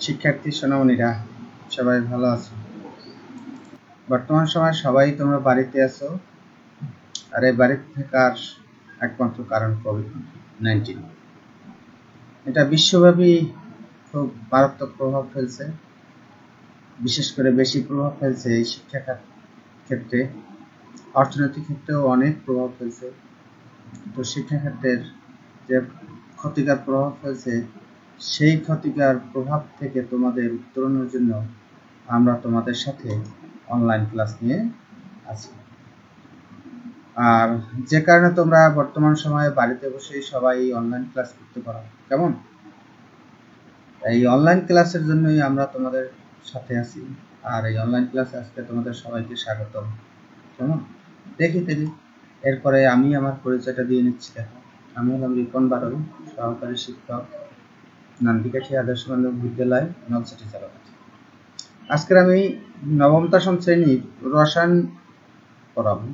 শিক্ষার্থী সোনামণিরা সবাই ভালো আছো? বর্তমান সময়ে সবাই তোমরা বাড়িতে আছো, আর এই বাড়িতে থাকার একমাত্র কারণ কোভিড-19। এটা বিশ্বব্যাপী খুব মারাত্মক প্রভাব ফেলছে, বিশেষ করে বেশি প্রভাব ফেলছে এই শিক্ষা ক্ষেত্রে, অর্থনৈতিক ক্ষেত্রেও অনেক প্রভাব ফেলছে। তো শিক্ষা ক্ষেত্রের যে ক্ষতিকর প্রভাব ফেলছে, সেই ক্ষতিকর প্রভাব থেকে তোমাদের উত্তরণের জন্য আমরা তোমাদের সাথে অনলাইন ক্লাস নিয়ে আছি। আর যে কারণে তোমরা বর্তমান সময়ে বাড়িতে বসেই সবাই অনলাইন ক্লাস করতে পারো। কেমন? এই অনলাইন ক্লাসের জন্যই আমরা তোমাদের সাথে আছি, আর এই অনলাইন ক্লাসে আজকে তোমাদের সবাইকে স্বাগতম। কেমন? দেখি এরপরে আমি আমার পরিচয়টা দিয়ে নিচ্ছি। দেখো, আমি হলাম রিপন বারল, সহকারী শিক্ষক, নান্দিকাঠি আদর্শ মাধ্যমিক বিদ্যালয়, নলছিটি চালাকাঠি। আজকের আমি নবম দশম শ্রেণীর রসায়ন পড়াবো,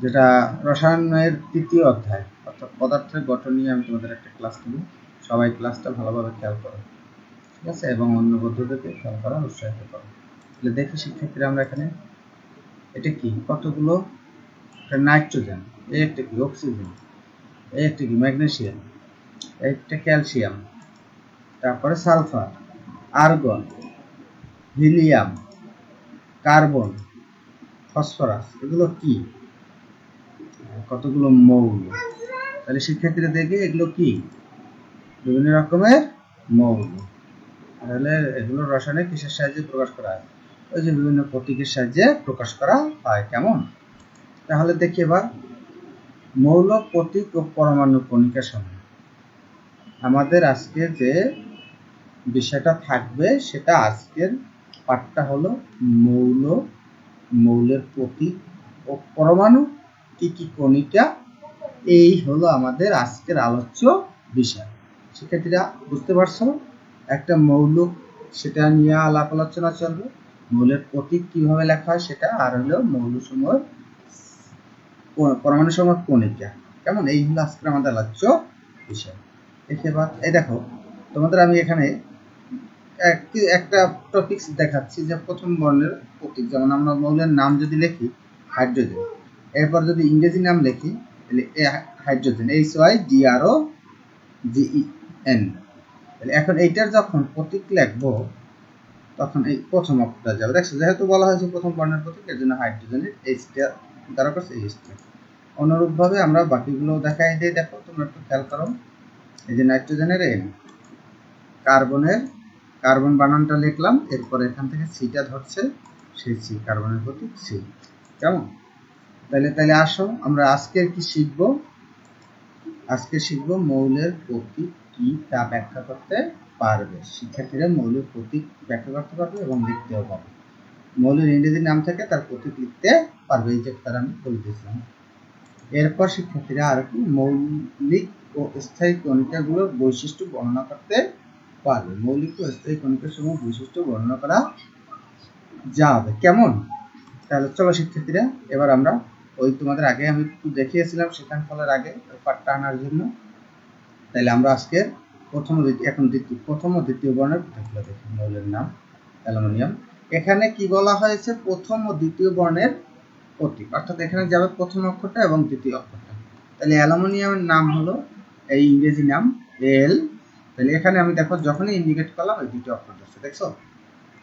যেটা রসায়নের তৃতীয় অধ্যায়, অর্থাৎ পদার্থের গঠন নিয়ে আমি তোমাদের একটা ক্লাস নেব। সবাই ক্লাসটা ভালোভাবে খেয়াল করো, ঠিক আছে? এবং অন্য বন্ধুদেরকে খেয়াল করা উৎসাহিত করো। তাহলে দেখি শিক্ষার্থীরা, আমরা এখানে এটা কি, কতগুলো নাইট্রোজেন, এই একটা কি অক্সিজেন, এই একটা কি ম্যাগনেসিয়াম, একটা ক্যালসিয়াম, তারপরে sulphur, argon, helium, carbon, phosphorus, এগুলো কি, কতগুলো মৌল। তাহলে শিক্ষার্থীরা দেখে এগুলো কি, বিভিন্ন রকমের মৌল। তাহলে এগুলো রসায়নে কিসের সাহায্যে প্রকাশ করা হয়? ওই যে বিভিন্ন প্রতীকের সাহায্যে প্রকাশ করা হয়। কেমন? তাহলে দেখি এবার মৌল, প্রতীক ও পরমাণু কণিকা সমূহ। আমাদের আজকে যে বিষয়টা থাকবে, সেটা আজকের পাঠটা হলো মৌল, মৌলের প্রতীক ও পরমাণু, কি কি কণিকা, এই হলো আমাদের আজকের আলোচ্য বিষয়। শিক্ষার্থীরা বুঝতে পারছো? একটা মৌল, সেটা নিয়ে আলাপ আলোচনা চলবে। মৌলের প্রতীক কিভাবে লেখা হয় সেটা, আর হলো মৌলসমূহ, পরমাণুসমূহ কণিকা। কেমন? এই হলো আজকের আমাদের আলোচ্য বিষয়। এবার এই দেখো, তোমাদের আমি এখানে একটা টপিকস দেখাচ্ছি, যে প্রথম বর্ণের প্রতীক। যেমন আমরা মৌলের নাম যদি লিখি হাইড্রোজেন, এরপর যদি ইংরেজি নাম লিখি তাহলে হাইড্রোজেন, HYDROGEN। তাহলে এখন এইটার যখন প্রতীক লিখবো, তখন এই প্রথম অক্ষরটা যাবে। দেখছো, যেহেতু বলা হয়েছে প্রথম বর্ণের প্রতীক, এর জন্য হাইড্রোজেনের এইচটা দ্বারা করছে এইচটা। অনুরূপভাবে আমরা বাকিগুলো দেখাই দিই। দেখো, তোমরা একটু খেয়াল করো। এই যে নাইট্রোজেনের N, কার্বনের কার্বন বানানটা লিখলাম, এরপর এখান থেকে সিটা ধরছে, সেই সি, কার্বনের প্রতীক সি। কেমন? তাহলে আসো আমরা আজকে কি শিখবো। আজকে শিখবো মৌলের প্রতীক কি তা ব্যাখ্যা করতে পারবে। শিক্ষার্থীরা মৌলের প্রতীক ব্যাখ্যা করতে পারবে এবং লিখতেও পারবে। মৌলের ইংরেজি নাম থেকে তার প্রতীক লিখতে পারবে, এই যে তার আমি বলে দিয়েছিলাম। এরপর শিক্ষার্থীরা আর কি মৌলিক ও স্থায়ী কণিকাগুলোর বৈশিষ্ট্য বর্ণনা করতে পারবে। মৌলিক ও স্থায়ী কণিকার সমূহ বৈশিষ্ট্য বর্ণনা করা যাবে। কেমন? তাহলে চলো শিক্ষার্থীরা, এবার আমরা ওই তোমাদের আগে আমি একটু দেখিয়েছিলাম সেখান ফলের আগে পাঠটা আনার জন্য। তাহলে আমরা আজকে প্রথম ও দ্বিতীয় বর্ণের প্রতীকগুলো দেখি। মৌলের নাম অ্যালুমিনিয়াম। এখানে কি বলা হয়েছে? প্রথম ও দ্বিতীয় বর্ণের প্রতীক, অর্থাৎ এখানে যাবে প্রথম অক্ষরটা এবং দ্বিতীয় অক্ষরটা। তাহলে অ্যালুমিনিয়ামের নাম হলো, এই ইংরেজি নাম এল। তাহলে এখানে আমি দেখো যখনই ইন্ডিকেট করলাম ওই দ্বিতীয় অক্ষরটা আছে, দেখছো?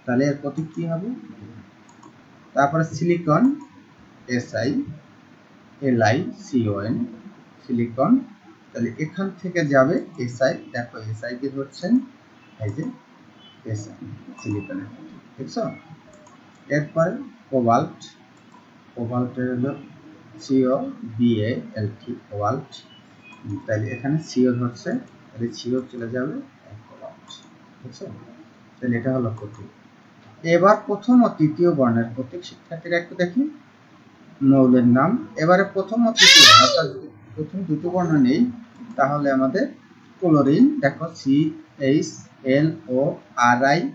তাহলে এর প্রতীক কি হবে? তারপরে সিলিকন, SiLiCon, সিলিকন। তাহলে এখান থেকে যাবে Si, দেখো Si কে ধরছেন, এই যে Si, সিলিকনের, দেখছো? এরপরে কোবাল্ট, কোবাল্টের হলো COBALT, কোবাল্ট। তাহলে এখানে CO ধরছে, তাহলে CO চলে যাবে কোবাল্ট, দেখছো? তাহলে এটা হলো প্রতীক। এবার প্রথম ও তৃতীয় বর্ণের প্রতীক শিক্ষার্থীরা একটু দেখি। মৌলের নাম, এবারে প্রথম ও তৃতীয়, অর্থাৎ প্রথম দুটো বর্ণ নেই, তাহলে আমাদের ক্লোরিন, দেখো CHLORINE।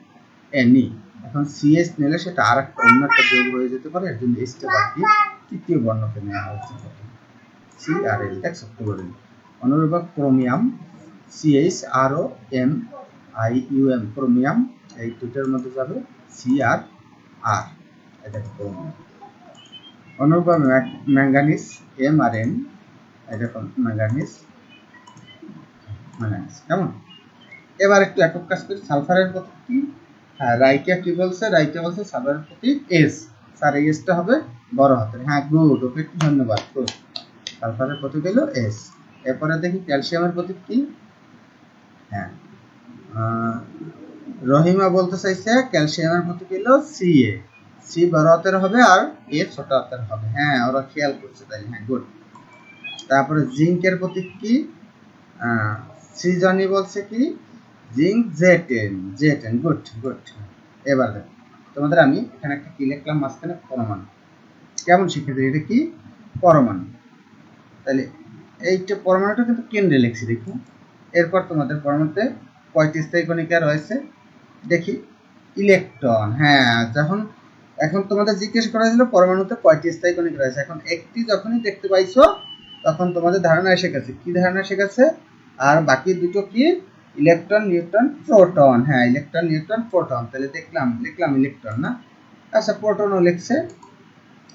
এখন CH নিলে সেটা আর একটা অন্য একটা যোগ হয়ে যেতে পারে, এর জন্য এইচটা বাদ দিয়ে তৃতীয় বর্ণকে নেওয়া হয়েছে, CRL, দেখছো ক্লোরিন। অনুরূপ ক্রোমিয়াম, CHROMIUM, IUM ক্রোমিয়াম, এই দুটোর মধ্যে যাবে সি আর আর, এটা ক্রোমিয়াম। অনুরূপভাবে ম্যাঙ্গানিজ এম আর এন, এটা ম্যাঙ্গানিজ ম্যাঙ্গানিজ কেমন। এবার একটু একক কাজ করি। সালফারের প্রতীক কি? হ্যাঁ, রাইকে কি বলছে? রাইকে বলছে সালফারের প্রতীক এস। স্যার এই এসটা হবে বড় হাতের। হ্যাঁ গুড, ওকে একটু ধন্যবাদ। গুড, সালফারের প্রতীক হলো এস। এরপরে দেখি ক্যালসিয়ামের প্রতীক কি? হ্যাঁ, রহিমা বলতে চাইছে ক্যালসিয়ামের প্রতীক হলো সিএ। সি বড় হাতের হবে আর এ ছোট হাতের হবে। হ্যাঁ, ওরা খেয়াল করছে তাই। হ্যাঁ গুড। তারপরে জিঙ্কের প্রতীক কি? সৃজনী বলছে কি? জিঙ্ক জেটেন, জেটেন। Good good. এবার দেখো তোমাদের আমি এখানে একটা কি লিখলাম মাঝখানে? পরমাণু। কেমন শিখেছি? এটা কি? পরমাণু। তাহলে এইটা পরমাণুটা কিন্তু কেন্দ্রে লিখছি দেখো। এরপর তোমাদের পরমাণুতে কয়টি স্থায়ী কণিকা রয়েছে দেখি? ইলেকট্রন। হ্যাঁ, এখন তোমাদের জিজ্ঞেস করা হয়েছিল পরমাণুতে কয়টি স্থায়ী কণিকা রয়েছে। এখন একটি যখনই দেখতে পাইছো তখন তোমাদের ধারণা এসে গেছে। কি ধারণা এসে গেছে? আর বাকি দুটো কি? Electron, neutron, proton. হ্যাঁ, ইলেকট্রন, নিউট্রন, প্রোটন। তাহলে লিখলাম ইলেকট্রন না? আচ্ছা, প্রোটনও লিখছে,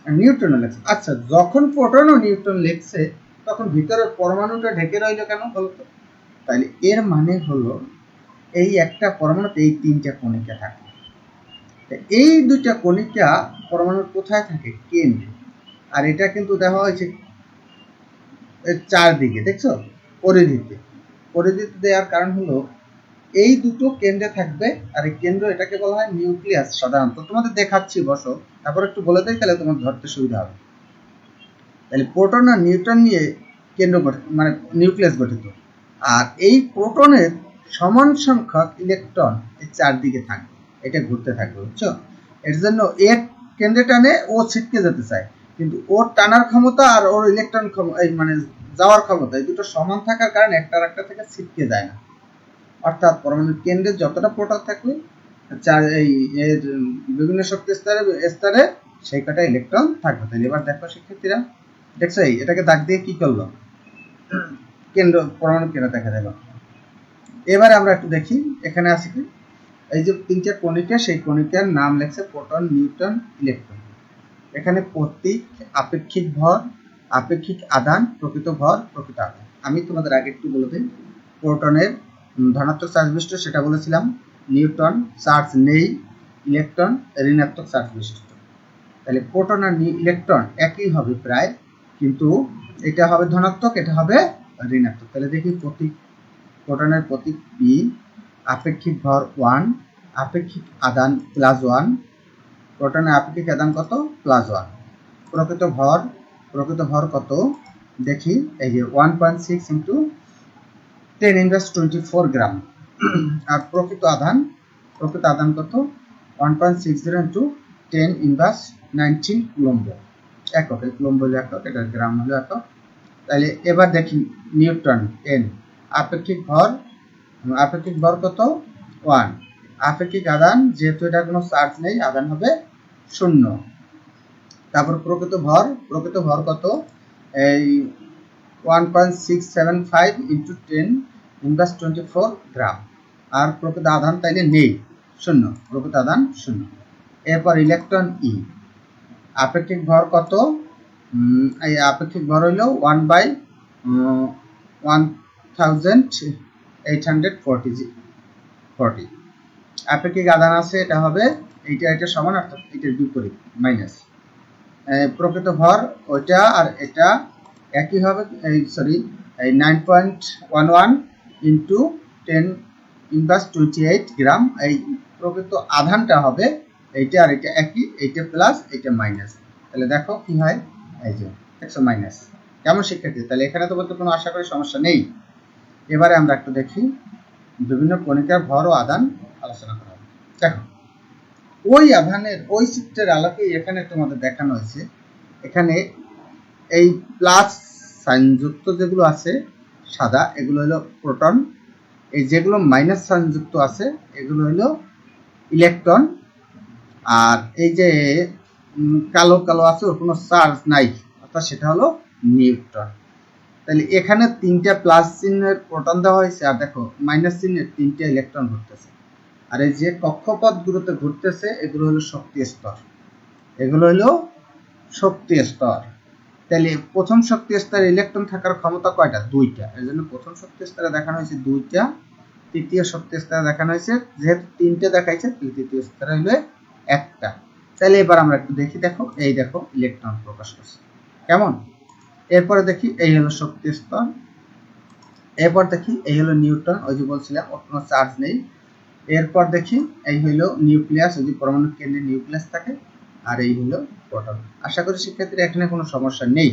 নিউট্রনও লিখছে। আচ্ছা, যখন প্রোটন ও নিউট্রন লিখছে তখন ভিতরের পরমাণুটা ঢেকে রইল কেন বলতো? তাহলে এর মানে হলো এই একটা পরমাণুতে এই তিনটা কণিকা থাকে। এই দুইটা কণিকা পরমাণুর কোথায় থাকে? কেন্দ্রে। আর এটা কিন্তু দেওয়া হয়েছে চারদিকে, দেখছো? পরিধিতে। পরিধিতে দেওয়ার কারণ হলো এই দুটো কেন্দ্রে থাকবে, আর এই কেন্দ্র এটাকে বলা হয় নিউক্লিয়াস। সাধারণত তোমাদের দেখাচ্ছি, বসো, তারপর একটু বলে দেই, তাহলে তোমার ধরতে সুবিধা হবে। তাহলে প্রোটন আর নিউট্রন নিয়ে কেন্দ্র মানে নিউক্লিয়াস গঠিত। আর এই প্রোটনের সমান সংখ্যক ইলেকট্রন এই চারদিকে থাকবে, এটা ঘুরতে থাকবে, বুঝছো? এর জন্য এর কেন্দ্রে টানে ও ছিটকে যেতে চায়, কিন্তু ওর টানার ক্ষমতা আর ওর ইলেকট্রন মানে যাওয়ার ক্ষমতা এই দুটো সমান থাকার কারণে একটা আরেকটা থেকে ছিটকে যায় না। অর্থাৎ পরমাণুর কেন্দ্রে যতটা প্রোটন থাকবে এই এর বিভিন্ন শক্তি স্তরে সেই কটা ইলেকট্রন থাকবে। তাহলে এবার দেখো শিক্ষার্থীরা, দেখছো এটাকে দাগ দিয়ে কি করলো? কেন্দ্র, পরমাণু কেন্দ্র দেখা যাবে। এবারে আমরা একটু দেখি এখানে আছে কি? এই যে তিনটা কণিকা, সেই কণিকার নাম লেখছে প্রোটন, নিউট্রন, ইলেকট্রন। এখানে প্রতীক আপেক্ষিক ভর, আপেক্ষিক আদান, প্রকৃত ভর, প্রকৃত আদান। আমি তোমাদের আগে একটু বলে দিই। প্রোটনের ধনাত্মক চার্জ বিশিষ্ট, সেটা বলেছিলাম। নিউট্রন চার্জ নেই, ইলেকট্রন ঋণাত্মক চার্জ বিশিষ্ট। তাহলে প্রোটন আর ইলেকট্রন একই হবে প্রায়, কিন্তু এটা হবে ধনাত্মক, এটা হবে ঋণাত্মক। তাহলে দেখি প্রতীক। প্রোটনের প্রতীক পি, আপেক্ষিক ভর 1, আপেক্ষিক আদান +1। প্রোটনের আপেক্ষিক আদান কত? +1। প্রকৃত ভর কত দেখি? এই যে 1.6 × 10⁻24 গ্রাম। আর প্রকৃত আদান কত? 1.60 × 10⁻19 কুলম্ব। একক, কুলম্ব হলো একক, এটা গ্রাম হলো একক। তাহলে এবার দেখি নিউটন n। আপেক্ষিক ভর কত? 1। আপেক্ষিক আদান, যেহেতু এটা কোনো চার্জ নেই, আদান হবে 0। তারপর প্রকৃত ভর কত? এই 1.675 × 10⁻24 গ্রাম। আর প্রকৃত আধান তাইলে নেই, 0, প্রকৃত আধান 0। এরপর ইলেকট্রন ই। আপেক্ষিক ভর কত? এই আপেক্ষিক ভর হইল 1/1840। আপেক্ষিক আধান আছে, এটা হবে এইটা সমান, অর্থাৎ এটার বিপরীত মাইনাস। প্রকৃত ভর ওইটা আর এটা একই হবে, এই 9.11 × 10⁻28 গ্রাম। এই প্রকৃত আধানটা হবে এইটা আর এটা একই, এইটা প্লাস এইটা মাইনাস। তাহলে দেখো কি হয়, এই যে দেখছো মাইনাস। কেমন শিক্ষার্থী? তাহলে এখানে তো বলতে কোনো আশা করি সমস্যা নেই। এবারে আমরা একটু দেখি বিভিন্ন কণিকার ভর ও আদান আলোচনা করা হবে। দেখো ওই আধানের ওই চিত্রের আলোকে এখানে তোমাদের দেখানো হয়েছে। এখানে এই প্লাস সাইনযুক্ত যেগুলো আছে সাদা, এগুলো হলো প্রোটন। এই যেগুলো মাইনাস সাইনযুক্ত আছে এগুলো হলো ইলেকট্রন। আর এই যে কালো কালো আছে ওর কোনো চার্জ নাই, অর্থাৎ সেটা হলো নিউট্রন। তাহলে এখানে 3টা প্লাস চিহ্নের প্রোটন দেওয়া হয়েছে, আর দেখো মাইনাস চিহ্নের 3টা ইলেকট্রন ঘুরতেছে। আর এই যে কক্ষপথগুলোতে ঘুরতেছে এগুলো হলো শক্তি স্তর, এগুলো হলো শক্তি স্তর। তাহলে প্রথম শক্তি স্তরে ইলেকট্রন থাকার ক্ষমতা কয়টা? 2টা। এর জন্য প্রথম শক্তি স্তরে দেখানো হয়েছে 2টা, তৃতীয় শক্তি স্তরে দেখানো হয়েছে যেহেতু 3টে দেখাইছে, তৃতীয় স্তরে হলো 1টা। তাহলে এবার আমরা একটু দেখি, দেখো এই দেখো ইলেকট্রন প্রকাশ করছে কেমন। এরপরে দেখি এই হলো শক্তি স্তর, এরপর দেখি এই হলো নিউট্রন, ওই যে বলছিলাম ওর কোনো চার্জ নেই। এরপর দেখি এই হলো নিউক্লিয়াস, ওই যে পরমাণু কেন্দ্রে নিউক্লিয়াস থাকে, আর এই হলো প্রোটন। আশা করি শিক্ষার্থীরা এখানে কোনো সমস্যা নেই।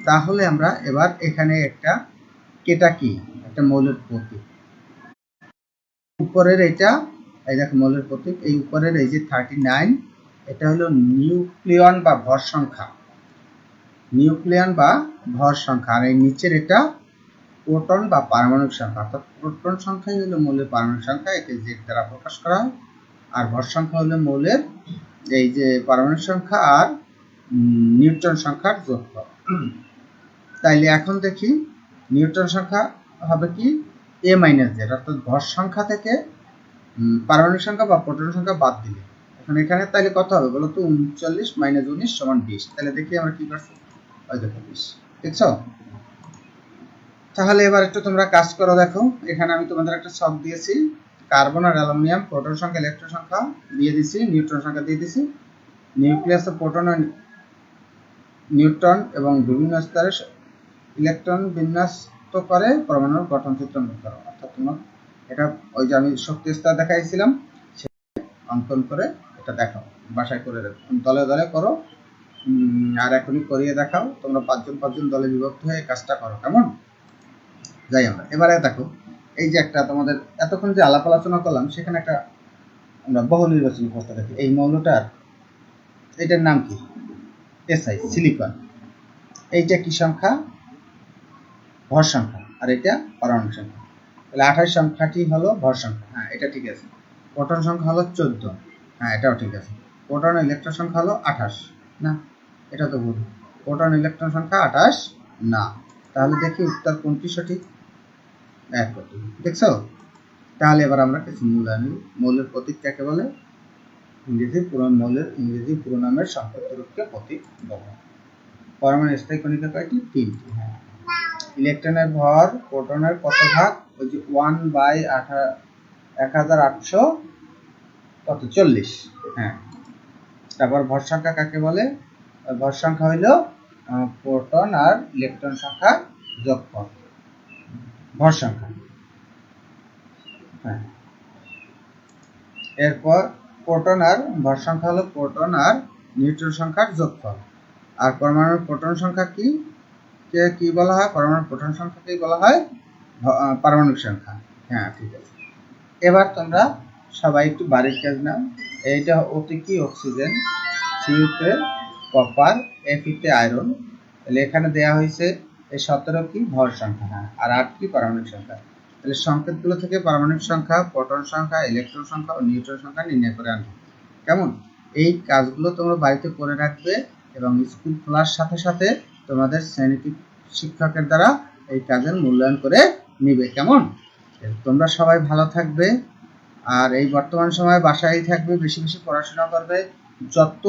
তাহলে আমরা এবার এখানে একটা কেটা কি একটা মৌলের প্রতীক, উপরের এটা এই দেখো মৌলের প্রতীক, এই উপরের এই যে 39 এটা হলো নিউক্লিয়ন বা ভর সংখ্যা, নিউক্লিয়ন বা ভর সংখ্যা। আর এই নিচের এটা প্রোটন বা পারমাণবিক সংখ্যা, অর্থাৎ প্রোটন সংখ্যাই হলো মৌলের পারমাণবিক সংখ্যা, একে জেড দ্বারা প্রকাশ করা হয়। আর ভর সংখ্যা হলো মৌলের এই যে পারমাণবিক সংখ্যা আর নিউট্রন সংখ্যার যোগফল। তাইলে এখন দেখি নিউট্রন সংখ্যা হবে কি a - z, অর্থাৎ ভর সংখ্যা থেকে পারমাণবিক সংখ্যা বা প্রোটন সংখ্যা বাদ দিলে এখন এখানে তাহলে কত হবে বলো তো? 39 - 19 = 20। তাহলে দেখি আমরা কি করছি, ওই দেখো 20, দেখছো? তাহলে এবার একটু তোমরা কাজ করো, দেখো এখানে আমি তোমাদের একটা ছক দিয়েছি, কার্বন আর অ্যালুমিনিয়াম, প্রোটন সংখ্যা ইলেকট্রন সংখ্যা দিয়ে দিছি, নিউট্রন সংখ্যা দিয়ে দিছি। নিউক্লিয়াসে প্রোটন আর নিউট্রন এবং বিভিন্ন স্তরে ইলেকট্রন বিন্যস্ত করে পরমাণুর গঠন চিত্রণ করো। অর্থাৎ তোমার এটা ওই যে আমি শক্তি স্তর দেখাইছিলাম সে অঙ্কন করে এটা দেখাও, বাসায় করে দেখো, দলে দলে করো, আর এখনই করিয়ে দেখাও। তোমরা 5জন দলে বিভক্ত হয়ে কাজটা করো, কেমন? যাই আমরা এবারে দেখো এই যে একটা তোমাদের এতক্ষণ যে আলাপ আলোচনা করলাম সেখানে একটা আমরা বহু নির্বাচনী প্রশ্ন দেখি। এই মৌলটার এটার নাম কি? SI, silicon. এইটা কি সংখ্যা? ভর সংখ্যা। আর এটা পারমাণবিক সংখ্যা। তাহলে 28 সংখ্যাটি হলো ভর সংখ্যা, হ্যাঁ এটা ঠিক আছে। প্রোটন সংখ্যা হলো 14, হ্যাঁ এটাও ঠিক আছে। প্রোটন ইলেকট্রন সংখ্যা হলো 28, না এটা তো ভুল। প্রোটন ইলেকট্রন সংখ্যা 28 না। তাহলে দেখি উত্তর কোনটি সঠিক। এক কোটি, দেখছো? তাহলে এবার আমরা কিছু মূল্যায়ন, মৌলের প্রতীক কাকে বলে? মৌলের ইংরেজি পুরো নামের সংক্ষিপ্ত রূপকে প্রতীক বলে। পরমাণু স্থায়ী কণিকা কয়টি? 3টি। হ্যাঁ। ইলেকট্রনের ভর প্রোটনের কত ভাগ? ওই যে 1/1840, হ্যাঁ। তারপর ভর সংখ্যা কাকে বলে? ভর সংখ্যা হইল প্রোটন আর ইলেকট্রন সংখ্যার যোগফল, ভর সংখ্যা। হ্যাঁ। এরপর প্রোটন আর ভর সংখ্যা হলো প্রোটন আর নিউট্রন সংখ্যার যোগফল। আর পরমাণুর প্রোটন সংখ্যা কি কি বলা হয়? পরমাণুর প্রোটন সংখ্যাকেই বলা হয় পারমাণবিক সংখ্যা। হ্যাঁ ঠিক আছে। এবার তোমরা সবাই একটু বাড়ির কাজ নাও। এইটা ওতে কি অক্সিজেন, সিউতে কপার, এফিতে আয়রন। তাহলে এখানে দেয়া হয়েছে এই 17 কি ভর সংখ্যা, হ্যাঁ, আর 8 কি পারমাণবিক সংখ্যা। তাহলে সংকেতগুলো থেকে পারমাণবিক সংখ্যা, প্রোটন সংখ্যা, ইলেকট্রন সংখ্যা ও নিউট্রন সংখ্যা নির্ণয় করে আনবে, কেমন? এই কাজগুলো তোমরা বাড়িতে করে রাখবে এবং স্কুল খোলার সাথে সাথে তোমাদের শ্রেণী শিক্ষকের দ্বারা এই কাজের মূল্যায়ন করে নিবে, কেমন? তোমরা সবাই ভালো থাকবে, আর এই বর্তমান সময়ে বাসায় থাকবে, বেশি বেশি পড়াশোনা করবে। যত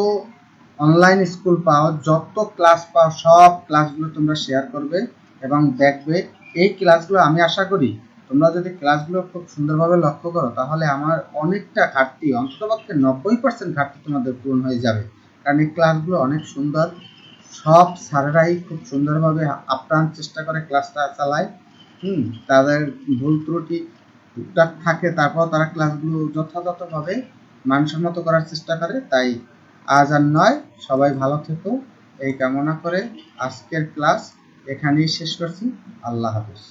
অনলাইন স্কুল পাও, যত ক্লাস পাও, সব ক্লাসগুলো তোমরা শেয়ার করবে এবং দেখবে। এই ক্লাসগুলো আমি আশা করি তোমরা যদি ক্লাসগুলো খুব সুন্দরভাবে লক্ষ্য করো তাহলে আমার অনেকটা ঘাটতি, অন্ততপক্ষে 90% ঘাটতি তোমাদের পূরণ হয়ে যাবে। কারণ এই ক্লাসগুলো অনেক সুন্দর, সব স্যারেরাই খুব সুন্দরভাবে আপ্রাণ চেষ্টা করে ক্লাসটা চালায়। তাদের ভুল ত্রুটি টুকটাক থাকে, তারপর তারা ক্লাসগুলো যথাযথভাবে মানসম্মত করার চেষ্টা করে। তাই আজ আর নয়, সবাই ভালো থেকো এই কামনা করে আজকের ক্লাস এখানেই শেষ করছি। আল্লাহ হাফেজ।